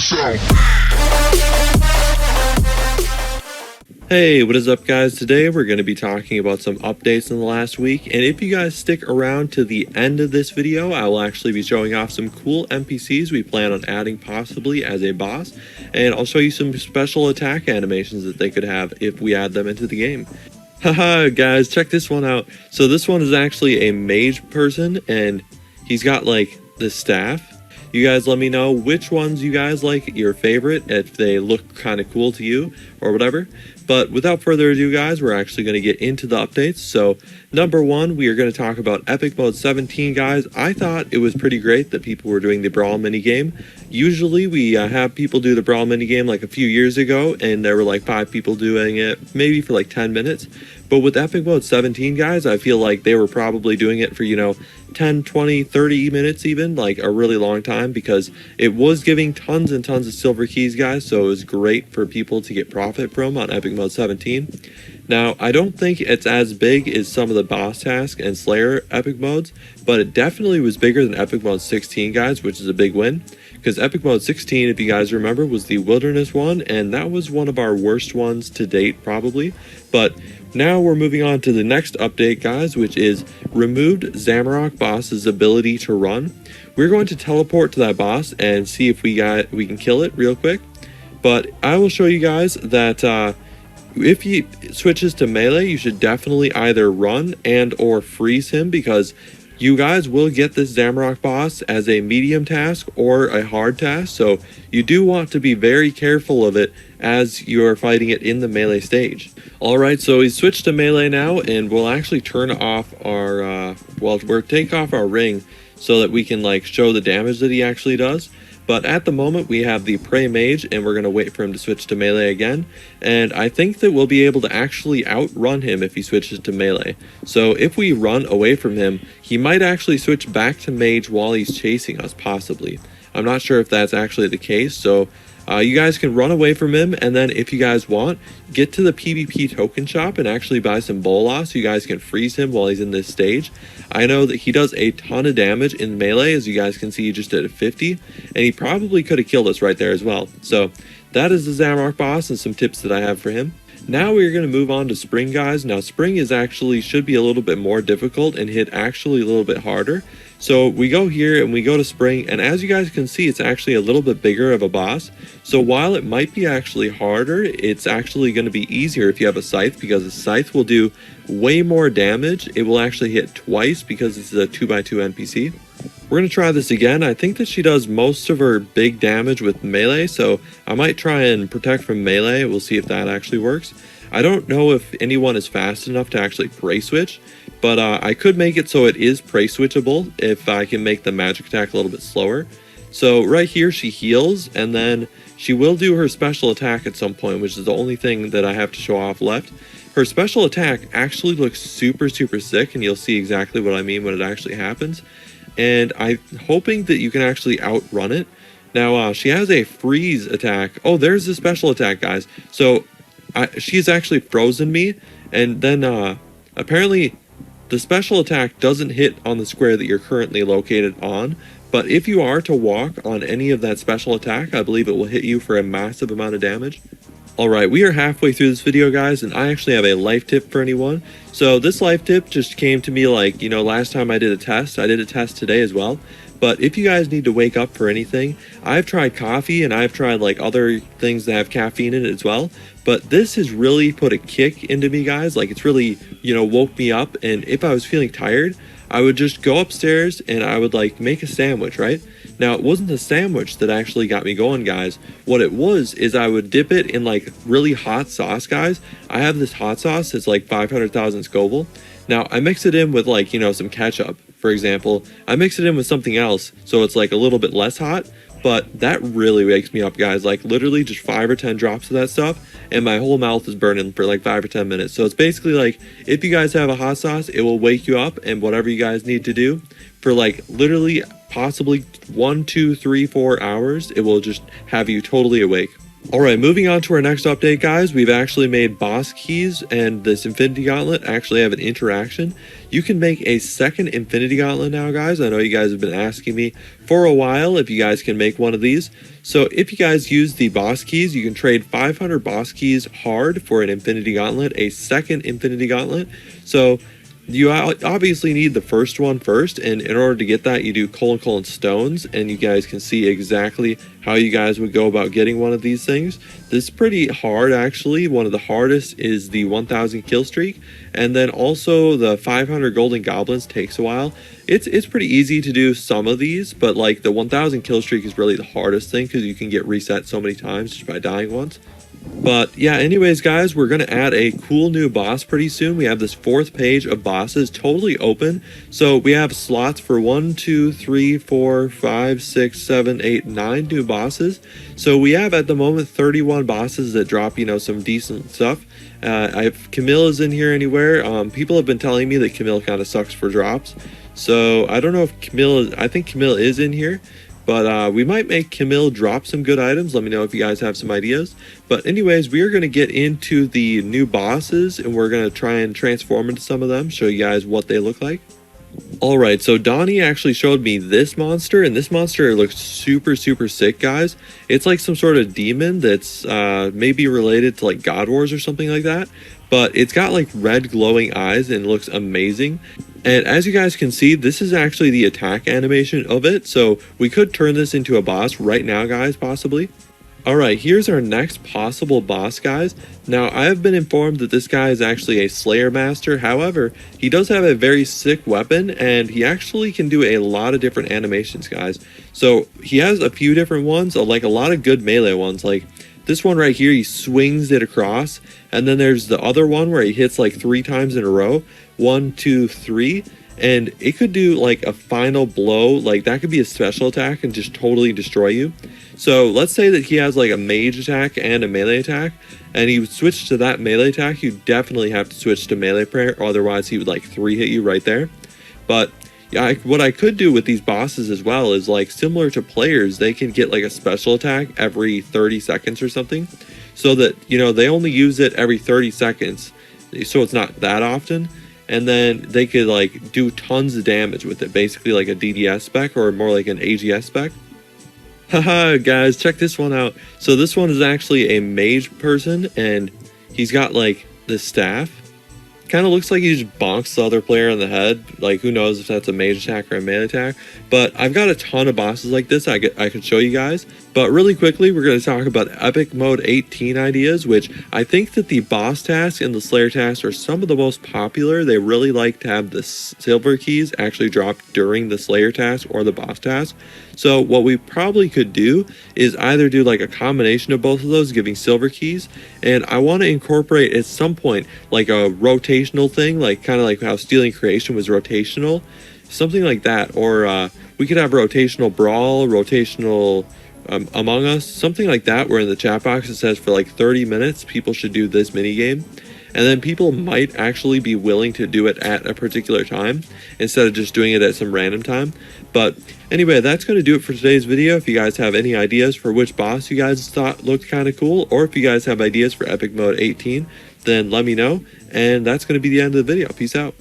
show. Hey, what is up guys? Today we're going to be talking about some updates in the last week, and if you guys stick around to the end of this video, I will actually be showing off some cool NPCs we plan on adding possibly as a boss, and I'll show you some special attack animations that they could have if we add them into the game. Haha guys, check this one out. So this one is actually a mage person, and he's got like this staff. You guys let me know which ones you guys like your favorite, if they look kind of cool to you or whatever. But without further ado guys, we're actually going to get into the updates. So number one, we are going to talk about Epic Mode 17 guys. I thought it was pretty great that people were doing the Brawl minigame. Usually we have people do the Brawl minigame like a few years ago, and there were like 5 people doing it, maybe for like 10 minutes. But with Epic Mode 17 guys, I feel like they were probably doing it for, 10, 20, 30 minutes even, like a really long time, because it was giving tons and tons of silver keys guys, so it was great for people to get profit from on Epic Mode 17. Now, I don't think it's as big as some of the Boss Task and Slayer Epic Modes, but it definitely was bigger than Epic Mode 16 guys, which is a big win. Because Epic Mode 16, if you guys remember, was the Wilderness one, and that was one of our worst ones to date, probably. But now we're moving on to the next update, guys, which is removed Zamorak boss's ability to run. We're going to teleport to that boss and see if we can kill it real quick. But I will show you guys that if he switches to melee, you should definitely either run and or freeze him, because you guys will get this Zamorak boss as a medium task or a hard task, so you do want to be very careful of it as you're fighting it in the melee stage. Alright, so he's switched to melee now, and we'll actually turn off our, we'll take off our ring so that we can like show the damage that he actually does. But at the moment we have the Prey Mage, and we're going to wait for him to switch to melee again. And I think that we'll be able to actually outrun him if he switches to melee. So if we run away from him, he might actually switch back to Mage while he's chasing us, possibly. I'm not sure if that's actually the case, so you guys can run away from him, and then if you guys want, get to the PvP token shop and actually buy some Bolas so you guys can freeze him while he's in this stage. I know that he does a ton of damage in melee, as you guys can see he just did 50, and he probably could have killed us right there as well. So that is the Zamorak boss and some tips that I have for him. Now we're going to move on to Spring guys. Now Spring is actually should be a little bit more difficult and hit actually a little bit harder. So we go here and we go to Spring, and as you guys can see, it's actually a little bit bigger of a boss. So while it might be actually harder, it's actually going to be easier if you have a Scythe, because the Scythe will do way more damage. It will actually hit twice because this is a 2x2 NPC. We're going to try this again. I think that she does most of her big damage with melee, so I might try and protect from melee. We'll see if that actually works. I don't know if anyone is fast enough to actually prey switch, but I could make it so it is prey switchable if I can make the magic attack a little bit slower. So right here she heals, and then she will do her special attack at some point, which is the only thing that I have to show off left. Her special attack actually looks super sick, and you'll see exactly what I mean when it actually happens. And I'm hoping that you can actually outrun it. Now she has a freeze attack. Oh, there's the special attack, guys. So she's actually frozen me, and then apparently the special attack doesn't hit on the square that you're currently located on, but if you are to walk on any of that special attack, I believe it will hit you for a massive amount of damage. Alright, we are halfway through this video guys, and I actually have a life tip for anyone. So this life tip just came to me like, last time I did a test. I did a test today as well. But if you guys need to wake up for anything, I've tried coffee and I've tried like other things that have caffeine in it as well. But this has really put a kick into me guys. Like it's really, woke me up. And if I was feeling tired, I would just go upstairs and I would like make a sandwich, right? Now it wasn't the sandwich that actually got me going guys. What it was is I would dip it in like really hot sauce guys. I have this hot sauce, it's like 500,000 Scoville. Now I mix it in with like, some ketchup. For example, I mix it in with something else, so it's like a little bit less hot, but that really wakes me up, guys. Like literally just 5 or 10 drops of that stuff, and my whole mouth is burning for like 5 or 10 minutes. So it's basically like, if you guys have a hot sauce, it will wake you up, and whatever you guys need to do for like literally possibly 1, 2, 3, 4 hours, it will just have you totally awake. Alright, moving on to our next update, guys. We've actually made boss keys and this Infinity Gauntlet actually have an interaction. You can make a second Infinity Gauntlet now, guys. I know you guys have been asking me for a while if you guys can make one of these. So if you guys use the boss keys, you can trade 500 boss keys hard for an Infinity Gauntlet, a second Infinity Gauntlet. So you obviously need the first one first, and in order to get that, you do : stones, and you guys can see exactly how you guys would go about getting one of these things. This is pretty hard, actually. One of the hardest is the 1000 kill streak, and then also the 500 golden goblins takes a while. It's pretty easy to do some of these, but like the 1000 kill streak is really the hardest thing because you can get reset so many times just by dying once. But yeah, anyways, guys, we're going to add a cool new boss pretty soon. We have this 4th page of bosses totally open. So we have slots for 1, 2, 3, 4, 5, 6, 7, 8, 9 new bosses. So we have at the moment 31 bosses that drop, you know, some decent stuff. If Camille is in here anywhere, people have been telling me that Camille kind of sucks for drops. So I don't know if I think Camille is in here. But we might make Camille drop some good items. Let me know if you guys have some ideas. But anyways, we are going to get into the new bosses, and we're going to try and transform into some of them, show you guys what they look like. Alright, so Donnie actually showed me this monster, and this monster looks super sick, guys. It's like some sort of demon that's maybe related to like God Wars or something like that. But it's got like red glowing eyes and looks amazing. And as you guys can see, this is actually the attack animation of it. So we could turn this into a boss right now, guys, possibly. Alright, here's our next possible boss, guys. Now, I have been informed that this guy is actually a Slayer Master. However, he does have a very sick weapon, and he actually can do a lot of different animations, guys. So he has a few different ones, like a lot of good melee ones. Like this one right here, he swings it across. And then there's the other one where he hits like 3 times in a row. 1, 2, 3. And it could do like a final blow. Like that could be a special attack and just totally destroy you. So let's say that he has like a mage attack and a melee attack, and he would switch to that melee attack. You definitely have to switch to melee prayer, otherwise he would like 3-hit you right there. But yeah, what I could do with these bosses as well is like similar to players, they can get like a special attack every 30 seconds or something, so that, you know, they only use it every 30 seconds, so it's not that often. And then they could like do tons of damage with it, basically like a DDS spec or more like an AGS spec. Haha, guys, check this one out. So this one is actually a mage person, and he's got like this staff. Kind of looks like he just bonks the other player on the head. Like, who knows if that's a mage attack or a melee attack. But I've got a ton of bosses like this I could show you guys. But really quickly, we're going to talk about Epic Mode 18 ideas, which I think that the boss task and the Slayer task are some of the most popular. They really like to have the silver keys actually drop during the Slayer task or the boss task. So what we probably could do is either do like a combination of both of those, giving silver keys, and I want to incorporate at some point like a rotational thing, like kind of like how Stealing Creation was rotational, something like that. Or we could have rotational brawl, rotational Among Us, something like that, where in the chat box it says for like 30 minutes people should do this mini game. And then people might actually be willing to do it at a particular time instead of just doing it at some random time. But anyway, that's going to do it for today's video. If you guys have any ideas for which boss you guys thought looked kind of cool, or if you guys have ideas for Epic Mode 18, then let me know. And that's going to be the end of the video. Peace out.